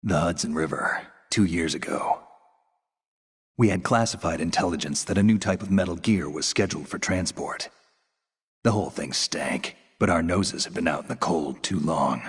The Hudson River, 2 years ago. We had classified intelligence that a new type of metal gear was scheduled for transport. The whole thing stank, but our noses had been out in the cold too long.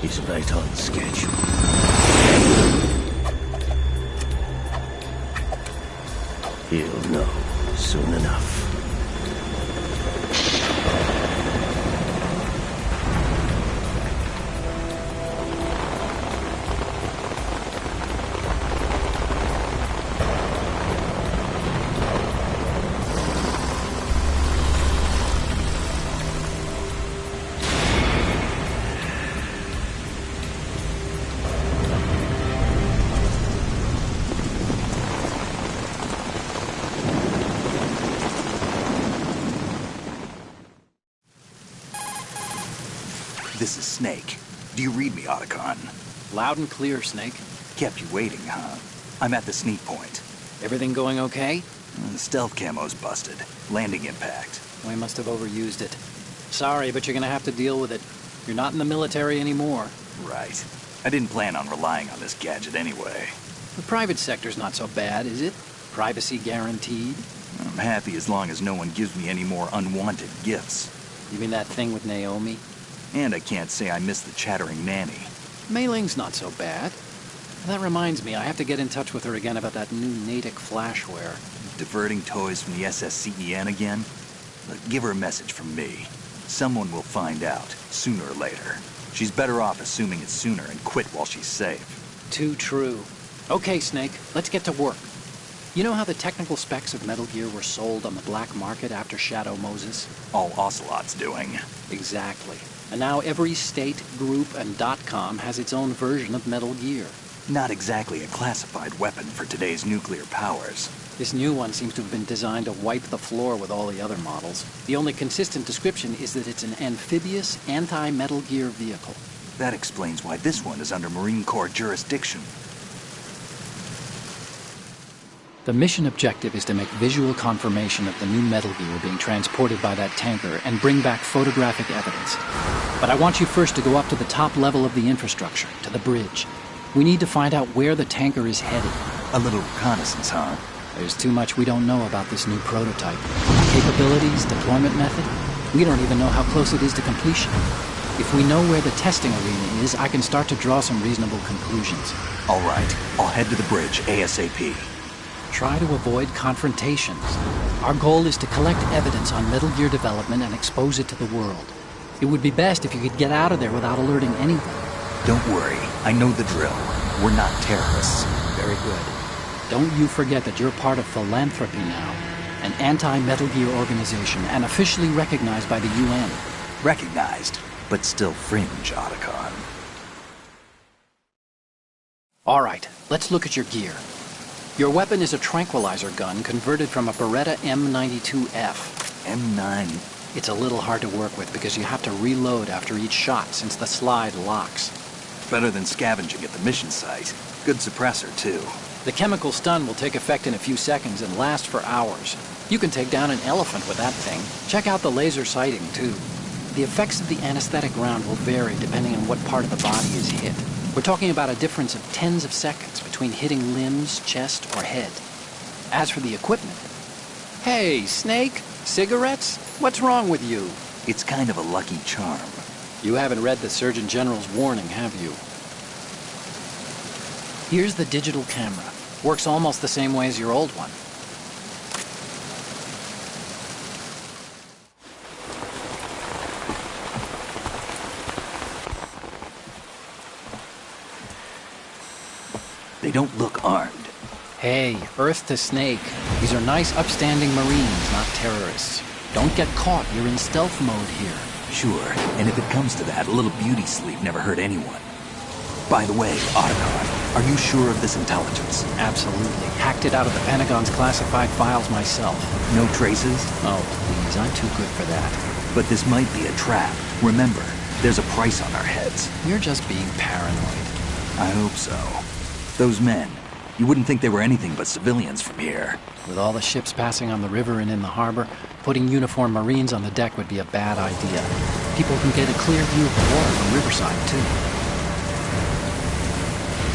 He's right on schedule. He'll know soon enough. This is Snake. Do you read me, Otacon? Loud and clear, Snake. Kept you waiting, huh? I'm at the sneak point. Everything going okay? The stealth camo's busted. Landing impact. We must have overused it. Sorry, but you're gonna have to deal with it. You're not in the military anymore. Right. I didn't plan on relying on this gadget anyway. The private sector's not so bad, is it? Privacy guaranteed? I'm happy as long as no one gives me any more unwanted gifts. You mean that thing with Naomi? And I can't say I miss the chattering nanny. Mei Ling's not so bad. That reminds me, I have to get in touch with her again about that new Natick flashware. Diverting toys from the SSCEN again? Look, give her a message from me. Someone will find out, sooner or later. She's better off assuming it's sooner and quit while she's safe. Too true. Okay, Snake, let's get to work. You know how the technical specs of Metal Gear were sold on the black market after Shadow Moses? All Ocelot's doing. Exactly. And now every state, group, and .com has its own version of Metal Gear. Not exactly a classified weapon for today's nuclear powers. This new one seems to have been designed to wipe the floor with all the other models. The only consistent description is that it's an amphibious, anti-Metal Gear vehicle. That explains why this one is under Marine Corps jurisdiction. The mission objective is to make visual confirmation of the new Metal Gear being transported by that tanker and bring back photographic evidence. But I want you first to go up to the top level of the infrastructure, to the bridge. We need to find out where the tanker is headed. A little reconnaissance, huh? There's too much we don't know about this new prototype. Capabilities, deployment method. We don't even know how close it is to completion. If we know where the testing arena is, I can start to draw some reasonable conclusions. All right, I'll head to the bridge ASAP. Try to avoid confrontations. Our goal is to collect evidence on Metal Gear development and expose it to the world. It would be best if you could get out of there without alerting anyone. Don't worry, I know the drill. We're not terrorists. Very good. Don't you forget that you're part of Philanthropy now, an anti-Metal Gear organization and officially recognized by the UN. Recognized, but still fringe, Otacon. All right, let's look at your gear. Your weapon is a tranquilizer gun converted from a Beretta M92F. M9. It's a little hard to work with because you have to reload after each shot since the slide locks. Better than scavenging at the mission site. Good suppressor, too. The chemical stun will take effect in a few seconds and last for hours. You can take down an elephant with that thing. Check out the laser sighting, too. The effects of the anesthetic round will vary depending on what part of the body is hit. We're talking about a difference of tens of seconds between hitting limbs, chest, or head. As for the equipment... Hey, Snake? Cigarettes? What's wrong with you? It's kind of a lucky charm. You haven't read the Surgeon General's warning, have you? Here's the digital camera. Works almost the same way as your old one. They don't look armed. Hey, Earth to Snake. These are nice, upstanding Marines, not terrorists. Don't get caught. You're in stealth mode here. Sure, and if it comes to that, a little beauty sleep never hurt anyone. By the way, Otacon, are you sure of this intelligence? Absolutely. Hacked it out of the Pentagon's classified files myself. No traces? Oh, please, I'm too good for that. But this might be a trap. Remember, there's a price on our heads. You're just being paranoid. I hope so. Those men, you wouldn't think they were anything but civilians from here. With all the ships passing on the river and in the harbor, putting uniformed Marines on the deck would be a bad idea. People can get a clear view of the water from Riverside, too.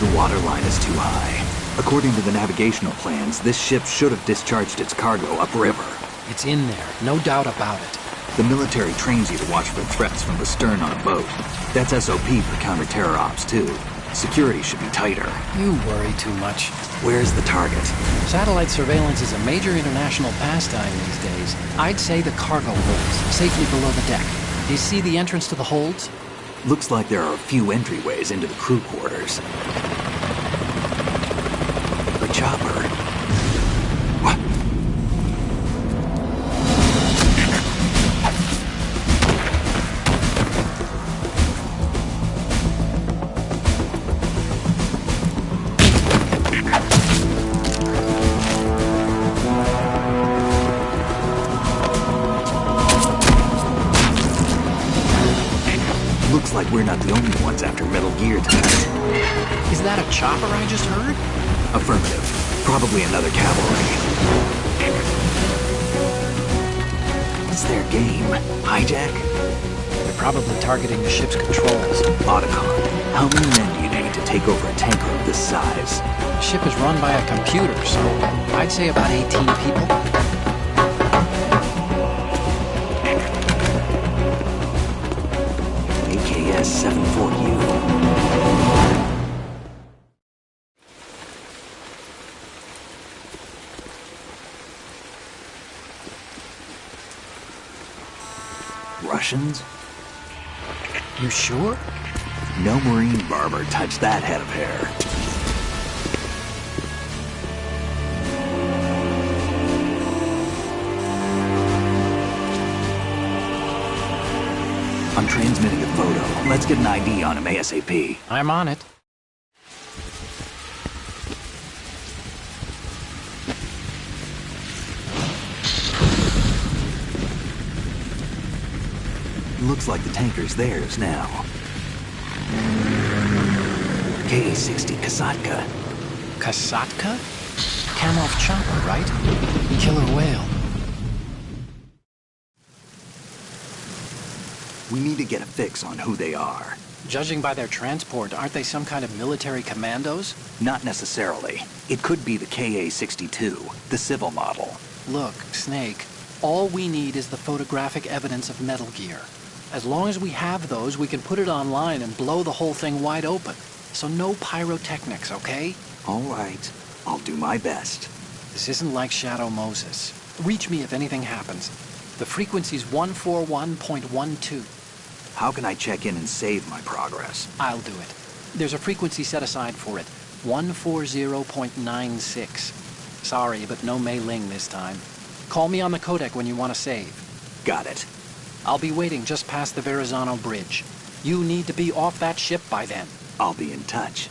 The water line is too high. According to the navigational plans, this ship should have discharged its cargo upriver. It's in there, no doubt about it. The military trains you to watch for threats from the stern on a boat. That's SOP for counter-terror ops, too. Security should be tighter. You worry too much. Where's the target? Satellite surveillance is a major international pastime these days. I'd say the cargo holds, safely below the deck. Do you see the entrance to the holds? Looks like there are a few entryways into the crew quarters. The chopper. What? Looks like we're not the only ones after Metal Gear tonight. Is that a chopper I just heard? Affirmative. Probably another cavalry. What's their game? Hijack? They're probably targeting the ship's controls. Otacon, how many men do you need to take over a tanker of this size? The ship is run by a computer, so I'd say about 18 people. AKS 74U. Russians? You sure? No Marine barber touched that head of hair. I'm transmitting a photo. Let's get an ID on him ASAP. I'm on it. Looks like the tanker's theirs now. Ka-60 Kasatka. Kasatka? Kamov chopper, right? Killer whale. We need to get a fix on who they are. Judging by their transport, aren't they some kind of military commandos? Not necessarily. It could be the Ka-62, the civil model. Look, Snake, all we need is the photographic evidence of Metal Gear. As long as we have those, we can put it online and blow the whole thing wide open. So no pyrotechnics, okay? All right. I'll do my best. This isn't like Shadow Moses. Reach me if anything happens. The frequency's 141.12. How can I check in and save my progress? I'll do it. There's a frequency set aside for it. 140.96. Sorry, but no Mei Ling this time. Call me on the codec when you want to save. Got it. I'll be waiting just past the Verrazano Bridge. You need to be off that ship by then. I'll be in touch.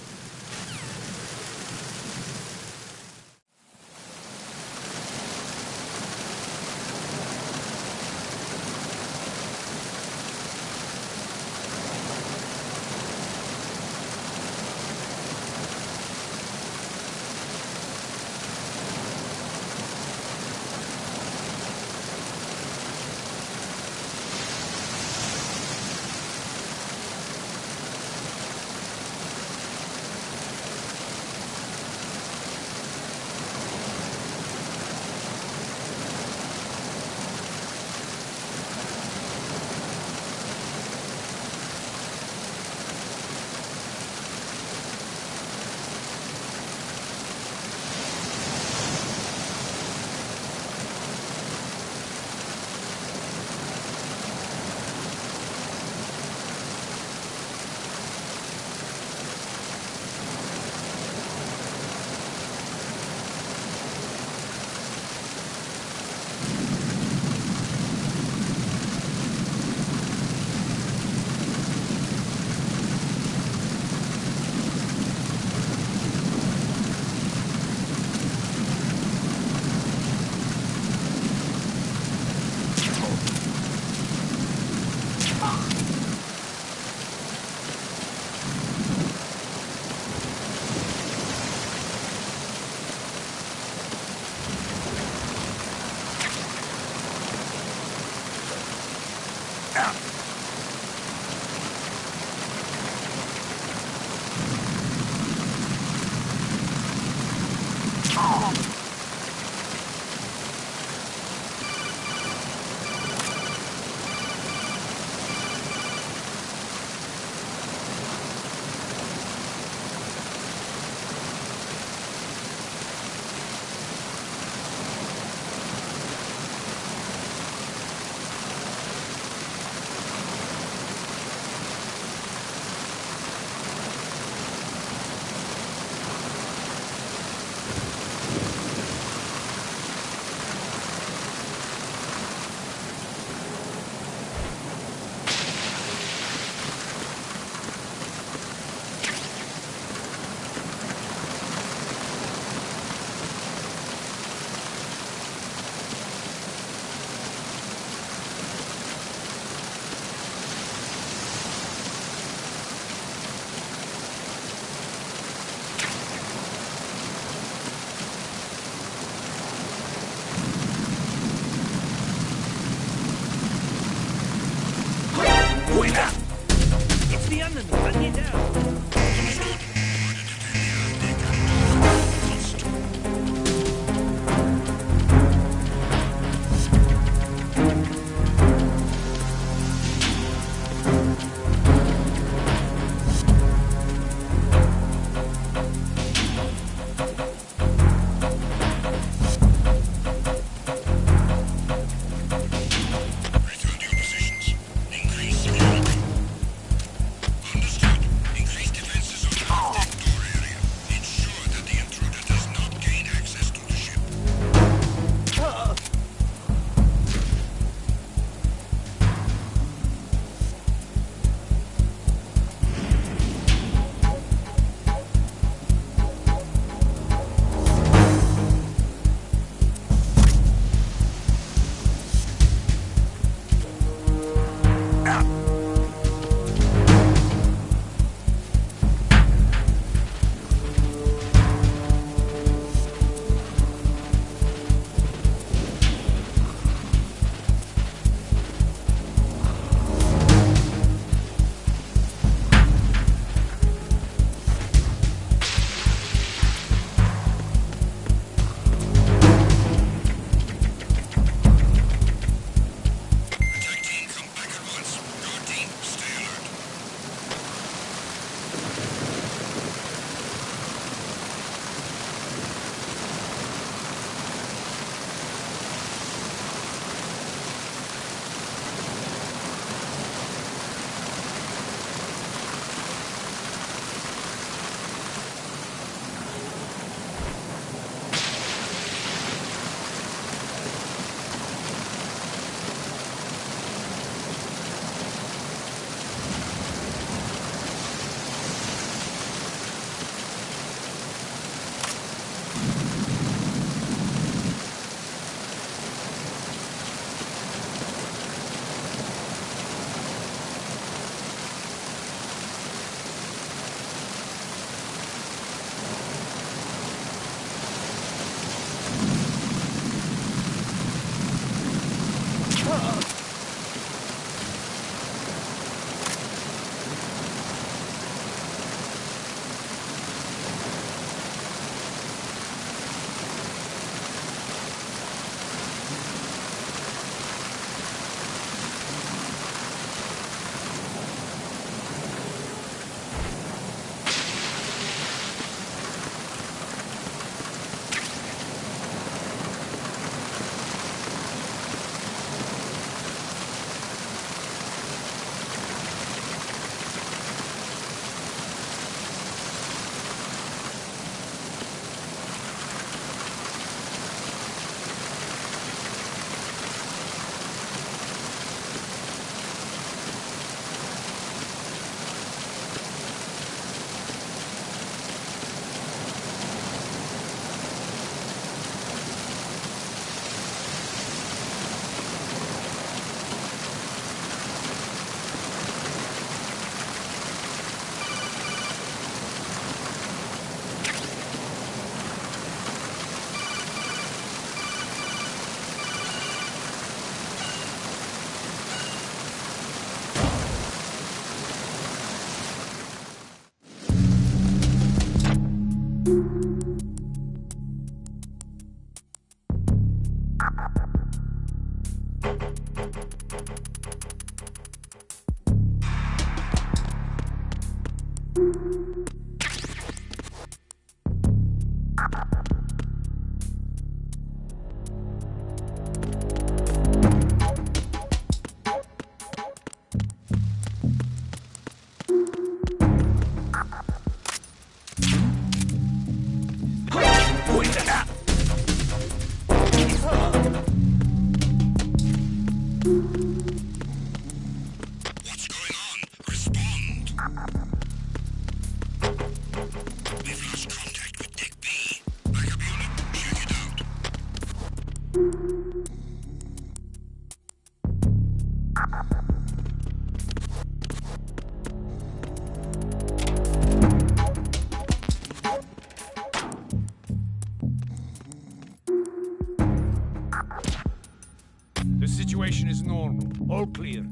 The situation is normal. All clear.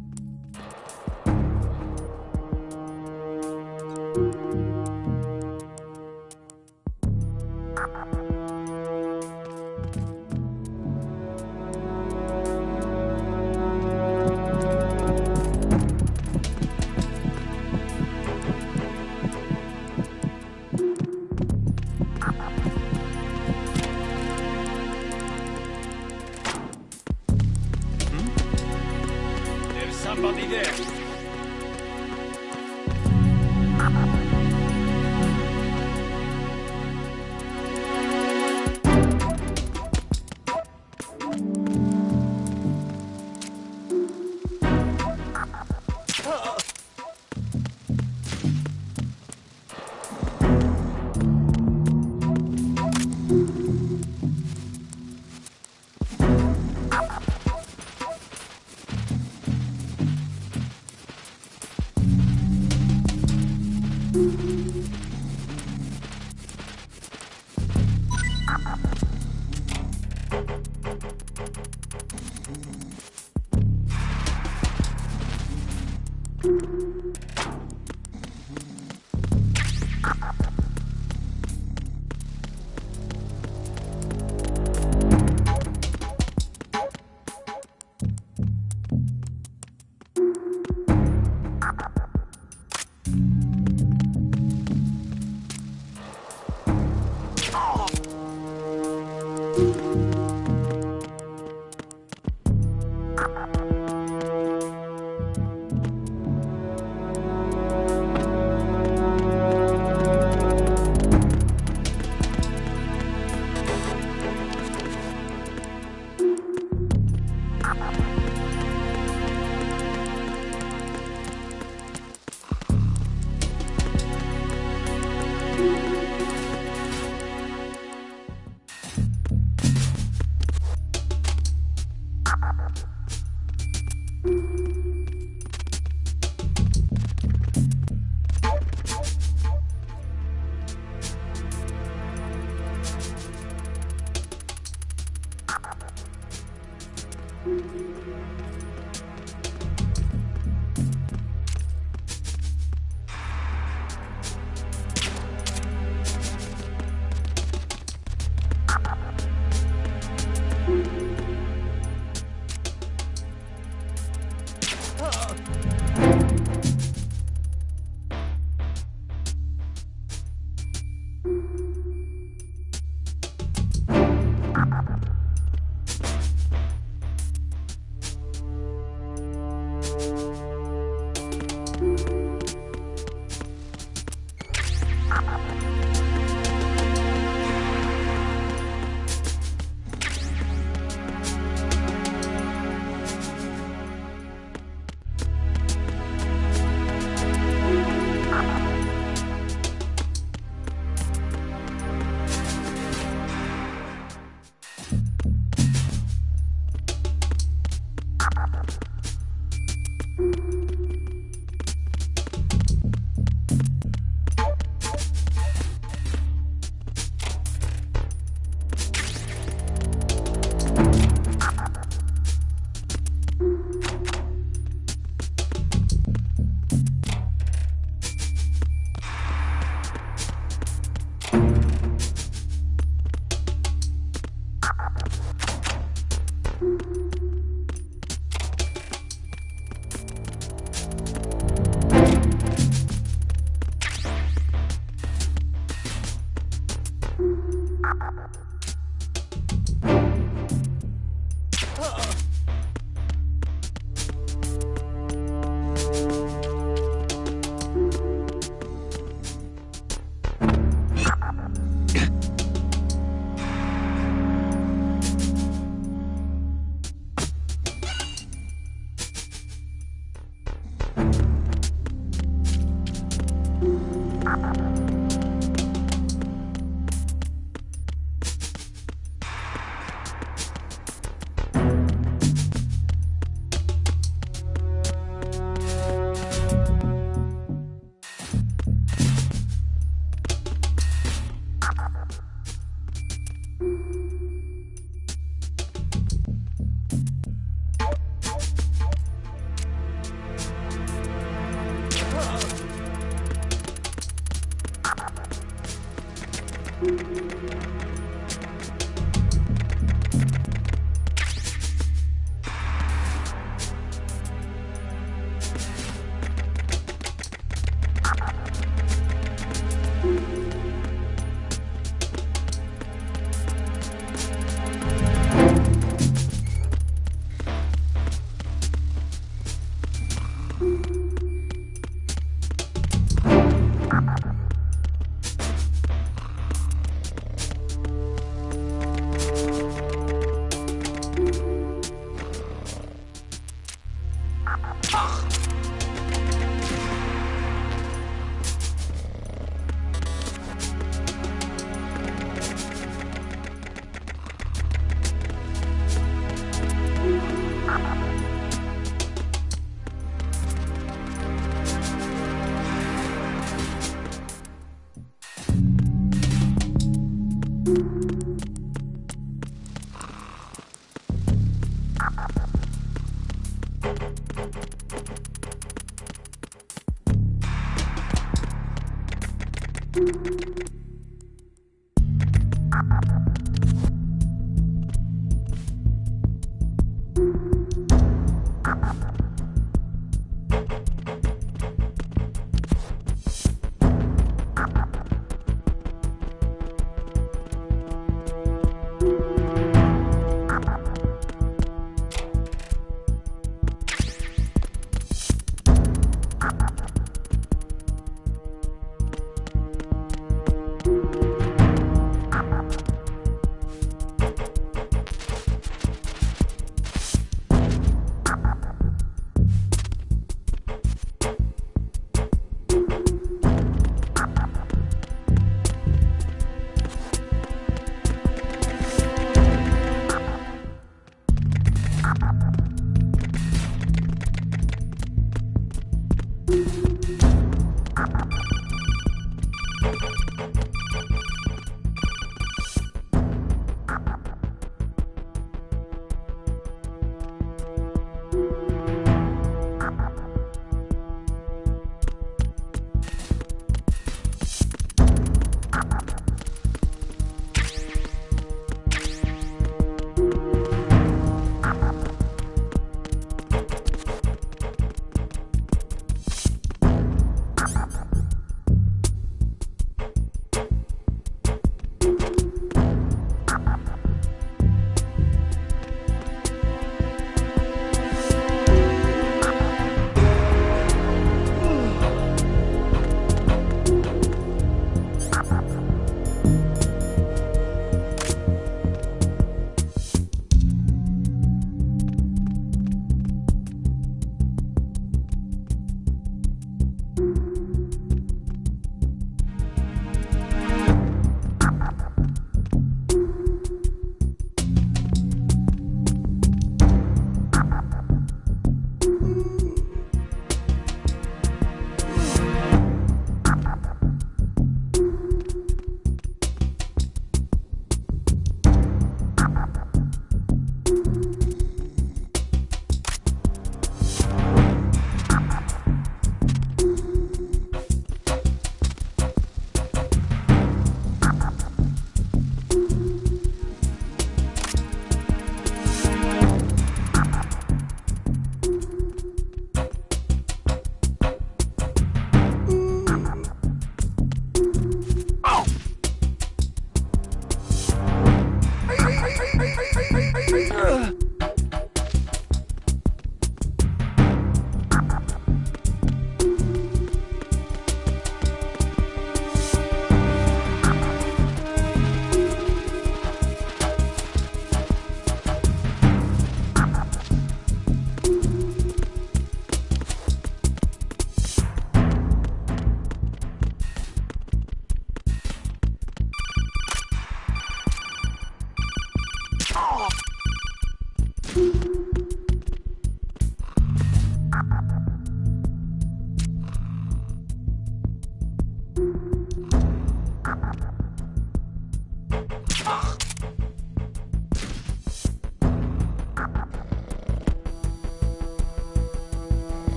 There's somebody there.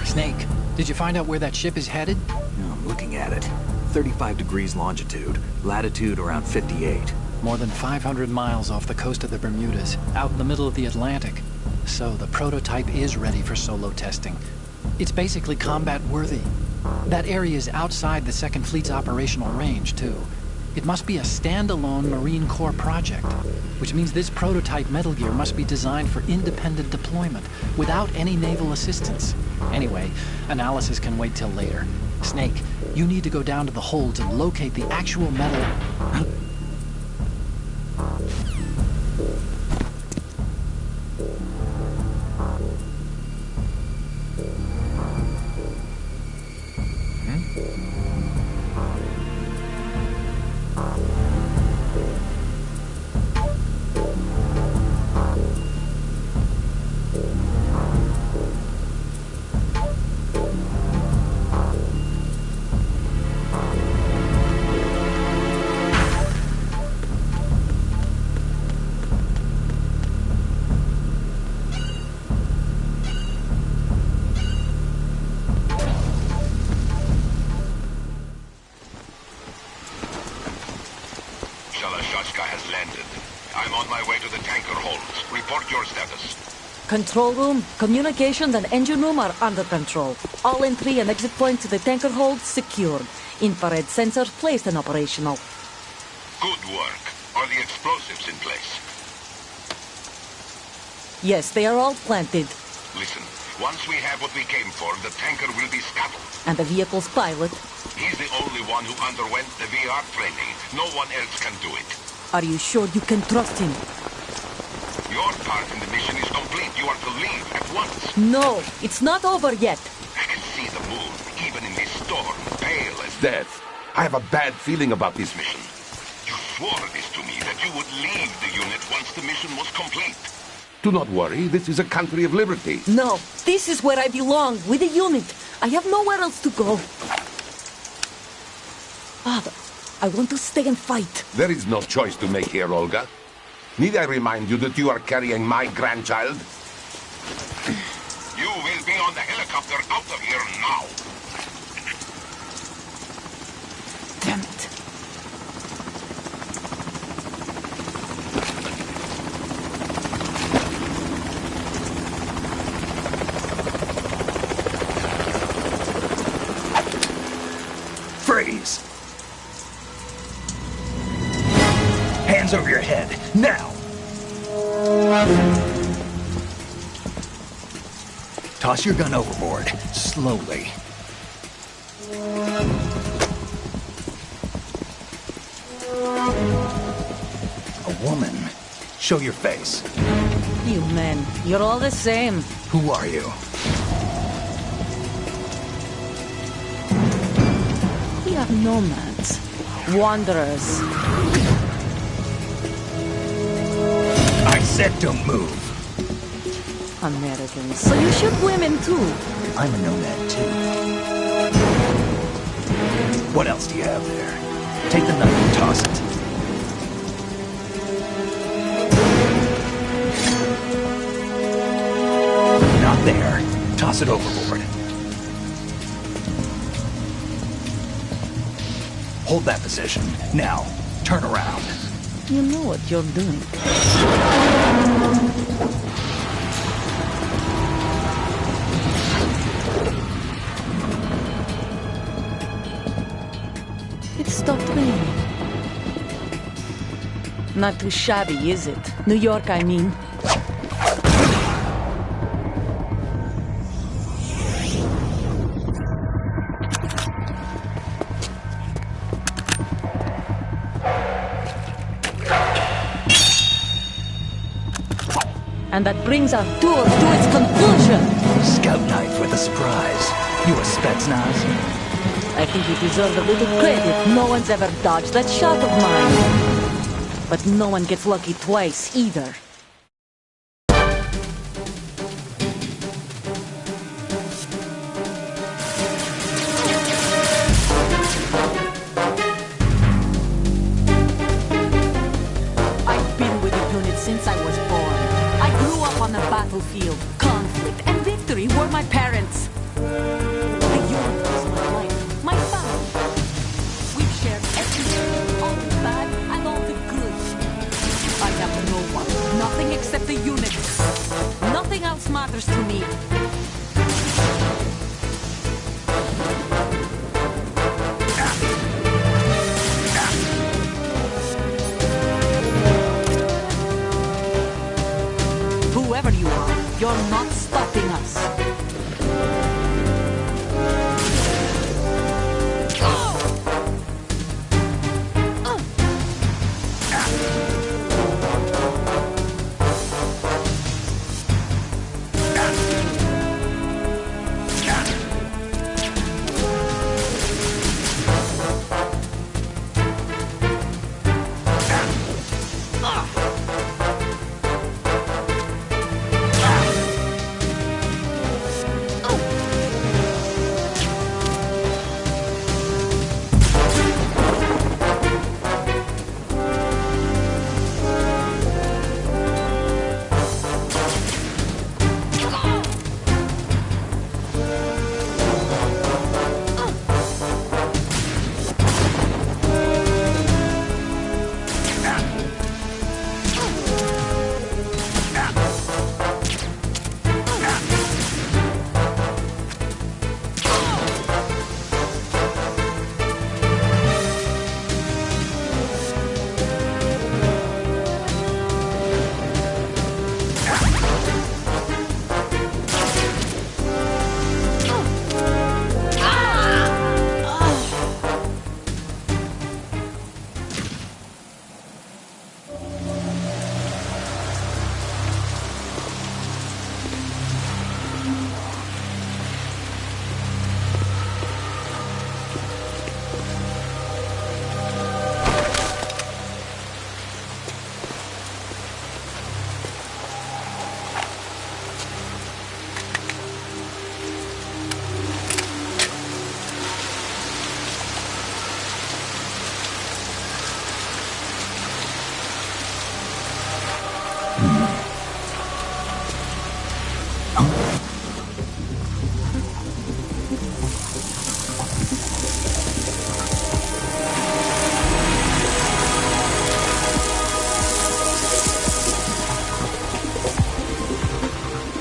Snake, did you find out where that ship is headed? I'm looking at it. 35 degrees longitude, latitude around 58. More than 500 miles off the coast of the Bermudas, out in the middle of the Atlantic. So the prototype is ready for solo testing. It's basically combat-worthy. That area is outside the Second Fleet's operational range, too. It must be a standalone Marine Corps project, which means this prototype Metal Gear must be designed for independent deployment, without any naval assistance. Anyway, analysis can wait till later. Snake, you need to go down to the holds and locate the actual metal... has landed. I'm on my way to the tanker holds. Report your status. Control room, communications and engine room are under control. All entry and exit points to the tanker hold secured. Infrared sensors placed and operational. Good work. Are the explosives in place? Yes, they are all planted. Listen, once we have what we came for, the tanker will be scuttled. And the vehicle's pilot? He's the only one who underwent the VR training. No one else can do it. Are you sure you can trust him? Your part in the mission is complete. You are to leave at once. No, it's not over yet. I can see the moon, even in this storm, pale as death. I have a bad feeling about this mission. You swore this to me, that you would leave the unit once the mission was complete. Do not worry, this is a country of liberty. No, this is where I belong, with the unit. I have nowhere else to go. Father, I want to stay and fight. There is no choice to make here, Olga. Need I remind you that you are carrying my grandchild? You will be on the helicopter out of here now. Damn it. Freeze! Hands over your head, now! Toss your gun overboard, slowly. A woman. Show your face. You men, you're all the same. Who are you? We are nomads. Wanderers. I said don't move. Americans. So you shoot women too. I'm a nomad too. What else do you have there? Take the knife and toss it. Not there. Toss it overboard. Hold that position. Now, turn around. You know what you're doing. It stopped raining. Not too shabby, is it? New York, I mean. And that brings our tour to its conclusion. Scout knife with a surprise. You a Spetsnaz? I think you deserve a little credit. No one's ever dodged that shot of mine. But no one gets lucky twice, either. I've been with the unit since I was born. I grew up on the battlefield. Conflict and victory were my parents. The unit is my life, my family. We've shared everything, all the bad and all the good. I have no one, nothing except the unit. Nothing else matters to me. Whoever you are, you're not stopping us.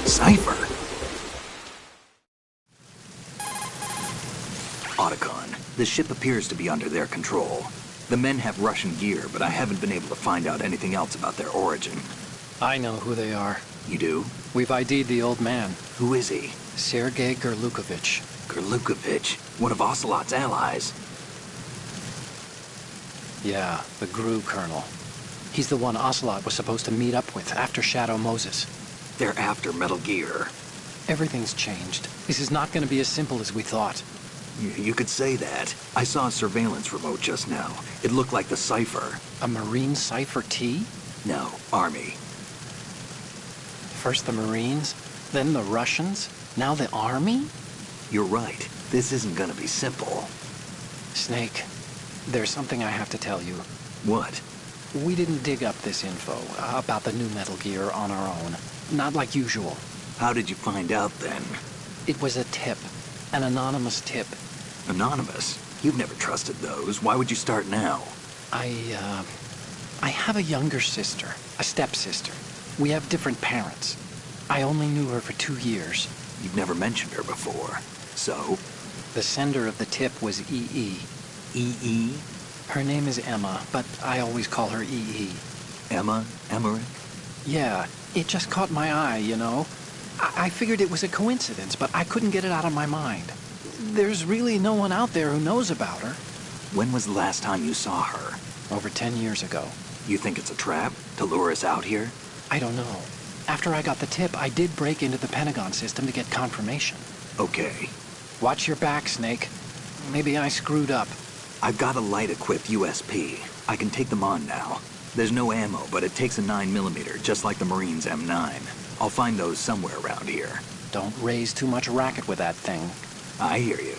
Cipher. Otacon, the ship appears to be under their control. The men have Russian gear, but I haven't been able to find out anything else about their origin. I know who they are. You do? We've ID'd the old man, Who is he? Sergei Gerlukovich. Gerlukovich, one of Ocelot's allies. Yeah, the GRU colonel. He's the one Ocelot was supposed to meet up with after Shadow Moses. They're after Metal Gear. Everything's changed. This is not going to be as simple as we thought. You could say that. I saw a surveillance remote just now. It looked like the Cipher. A Marine Cipher T? No, Army. First the Marines, then the Russians, now the Army? You're right. This isn't gonna be simple. Snake, there's something I have to tell you. What? We didn't dig up this info about the new Metal Gear on our own. Not like usual. How did you find out then? It was a tip. An anonymous tip. Anonymous? You've never trusted those. Why would you start now? I have a younger sister, a stepsister. We have different parents. I only knew her for 2 years. You've never mentioned her before. So? The sender of the tip was EE. EE? Her name is Emma, but I always call her EE. Emma? Emmerich? Yeah, it just caught my eye, you know. I figured it was a coincidence, but I couldn't get it out of my mind. There's really no one out there who knows about her. When was the last time you saw her? Over 10 years ago. You think it's a trap? To lure us out here? I don't know. After I got the tip, I did break into the Pentagon system to get confirmation. Okay. Watch your back, Snake. Maybe I screwed up. I've got a light-equipped USP. I can take them on now. There's no ammo, but it takes a 9mm, just like the Marines' M9. I'll find those somewhere around here. Don't raise too much racket with that thing. I hear you.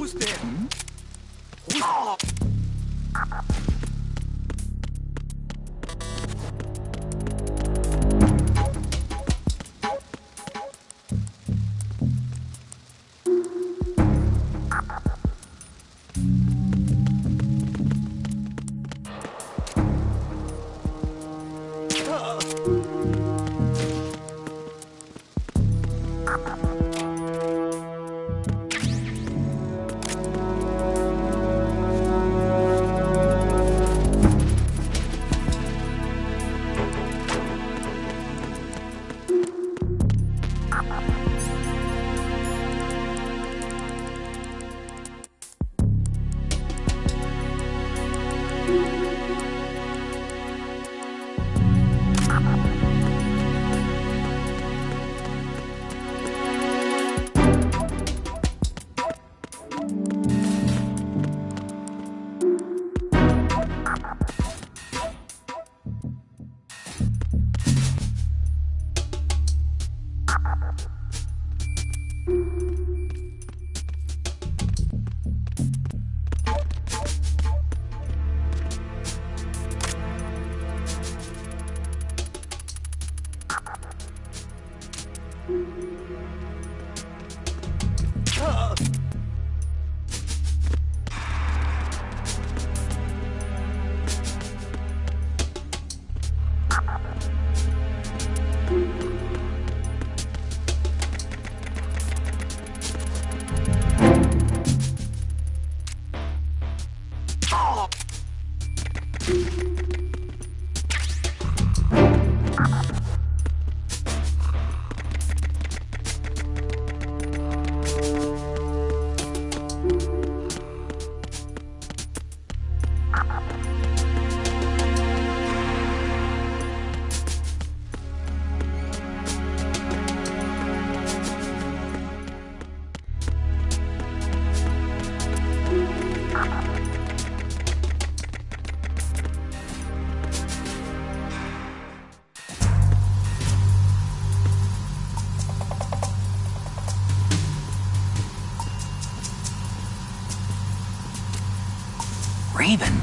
Who's there? Raven.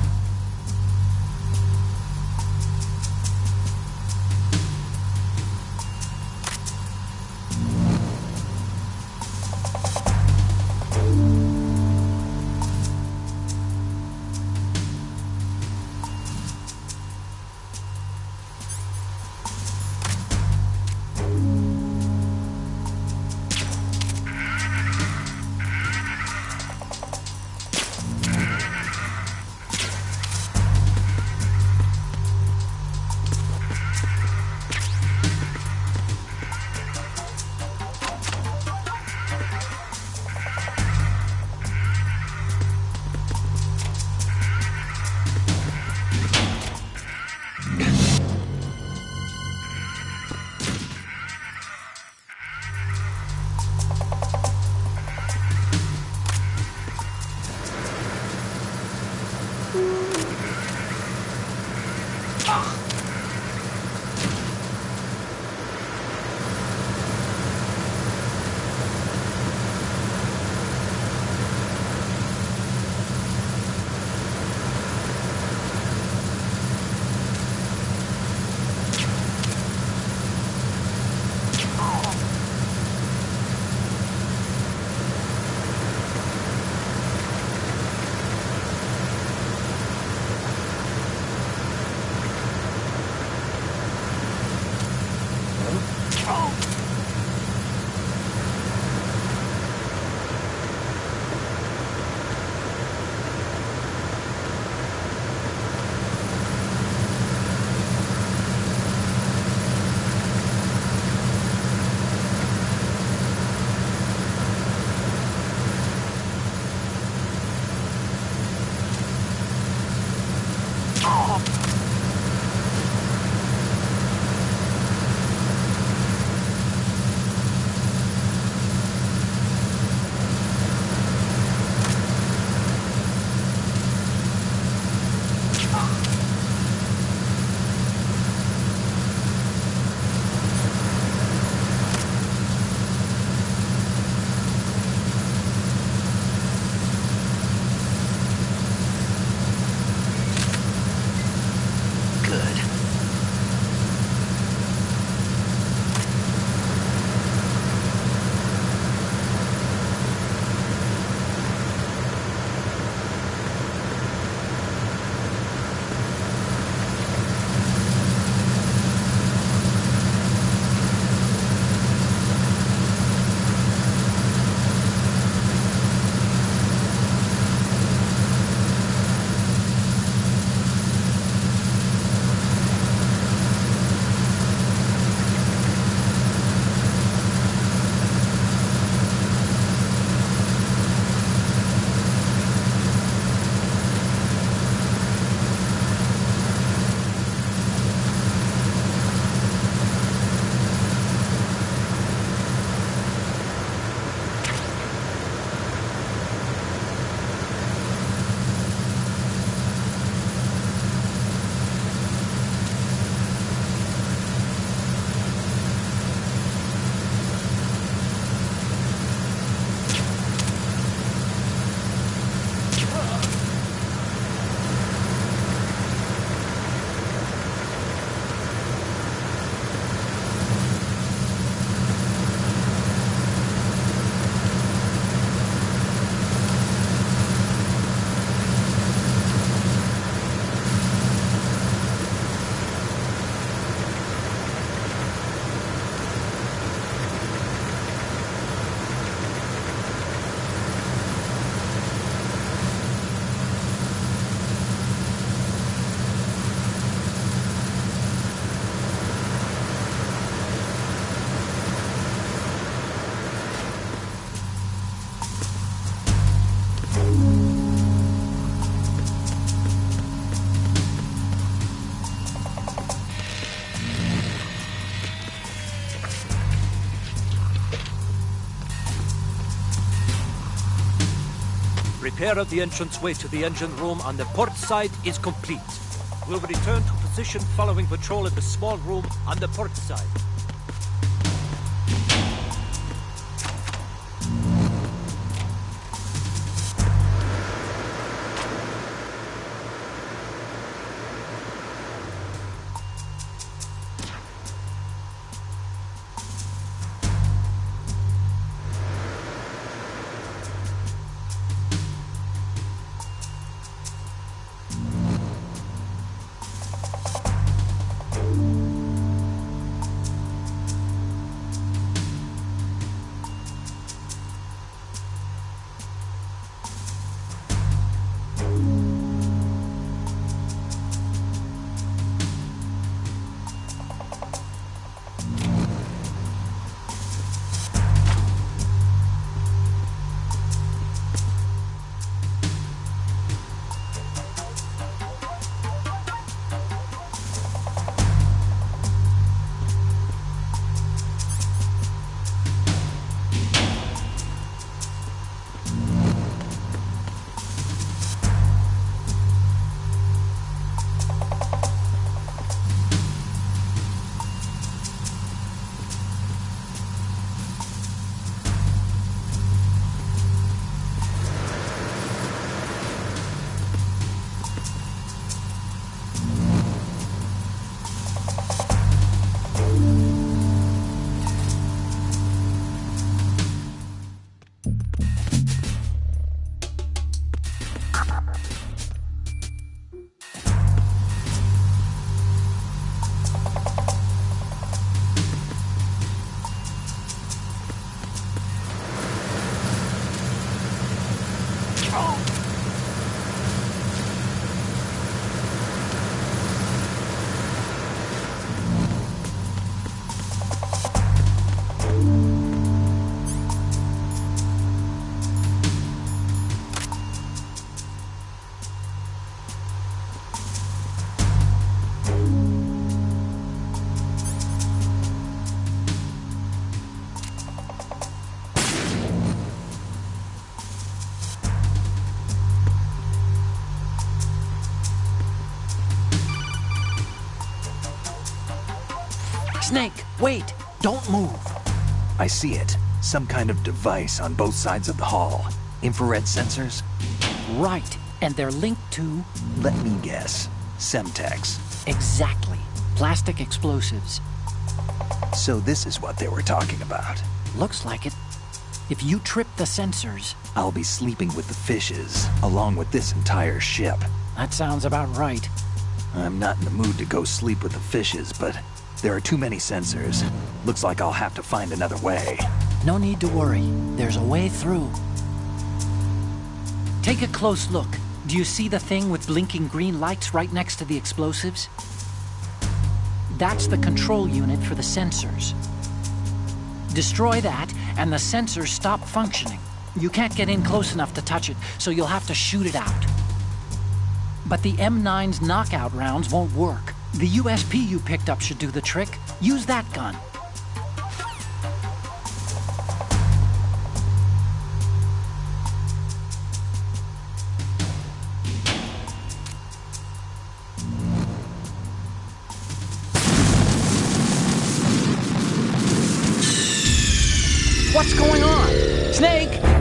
repair of the entranceway to the engine room on the port side is complete. We'll return to position following patrol of the small room on the port side. Snake, wait! Don't move! I see it. Some kind of device on both sides of the hall. Infrared sensors? Right, and they're linked to... Let me guess. Semtex. Exactly. Plastic explosives. So this is what they were talking about. Looks like it. If you trip the sensors... I'll be sleeping with the fishes, along with this entire ship. That sounds about right. I'm not in the mood to go sleep with the fishes, but there are too many sensors. Looks like I'll have to find another way. No need to worry. There's a way through. Take a close look. Do you see the thing with blinking green lights right next to the explosives? That's the control unit for the sensors. Destroy that, and the sensors stop functioning. You can't get in close enough to touch it, so you'll have to shoot it out. But the M9's knockout rounds won't work. The USP you picked up should do the trick. Use that gun. What's going on? Snake!